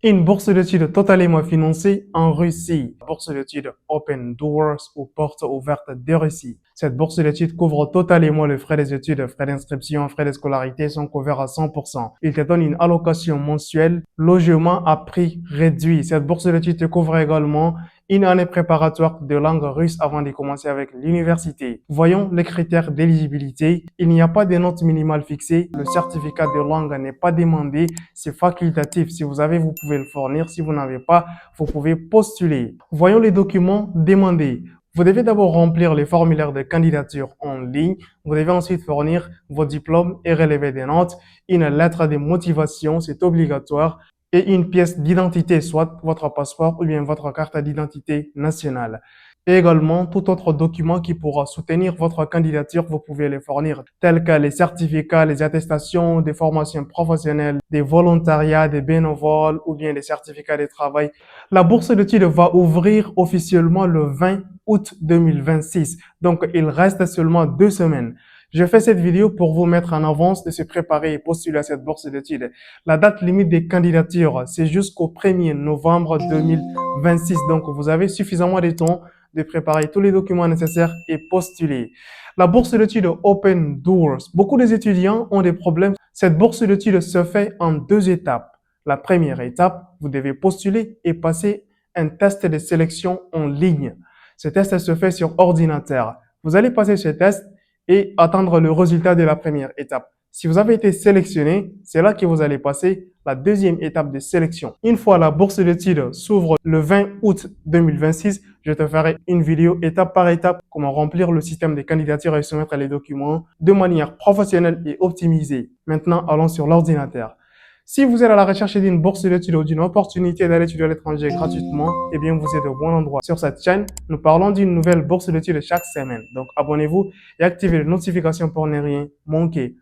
Une bourse d'études totalement financée en Russie. Bourse d'études Open Doors ou porte ouverte de Russie. Cette bourse d'études couvre totalement les frais des études, frais d'inscription, frais de scolarité sont couverts à 100%. Il te donne une allocation mensuelle, logement à prix réduit. Cette bourse d'études te couvre également une année préparatoire de langue russe avant de commencer avec l'université. Voyons les critères d'éligibilité. Il n'y a pas de notes minimales fixées. Le certificat de langue n'est pas demandé. C'est facultatif. Si vous avez, vous pouvez le fournir. Si vous n'avez pas, vous pouvez postuler. Voyons les documents demandés. Vous devez d'abord remplir les formulaires de candidature en ligne. Vous devez ensuite fournir vos diplômes et relever des notes. Une lettre de motivation, c'est obligatoire, et une pièce d'identité, soit votre passeport ou bien votre carte d'identité nationale. Et également, tout autre document qui pourra soutenir votre candidature, vous pouvez les fournir, tels que les certificats, les attestations des formations professionnelles, des volontariats, des bénévoles ou bien des certificats de travail. La bourse d'études va ouvrir officiellement le 20 août 2026. Donc, il reste seulement 2 semaines. Je fais cette vidéo pour vous mettre en avance de se préparer et postuler à cette bourse d'études. La date limite des candidatures, c'est jusqu'au 1er novembre 2026. Donc, vous avez suffisamment de temps de préparer tous les documents nécessaires et postuler. La bourse d'études Open Doors. Beaucoup des étudiants ont des problèmes. Cette bourse d'études se fait en 2 étapes. La première étape, vous devez postuler et passer un test de sélection en ligne. Ce test se fait sur ordinateur. Vous allez passer ce test et attendre le résultat de la première étape. Si vous avez été sélectionné, c'est là que vous allez passer la deuxième étape de sélection. Une fois la bourse d'études s'ouvre le 20 août 2026, je te ferai une vidéo étape par étape comment remplir le système de candidature et soumettre les documents de manière professionnelle et optimisée. Maintenant, allons sur l'ordinateur. Si vous êtes à la recherche d'une bourse d'études ou d'une opportunité d'aller étudier à l'étranger gratuitement, eh bien, vous êtes au bon endroit. Sur cette chaîne, nous parlons d'une nouvelle bourse d'études chaque semaine. Donc, abonnez-vous et activez les notifications pour ne rien manquer.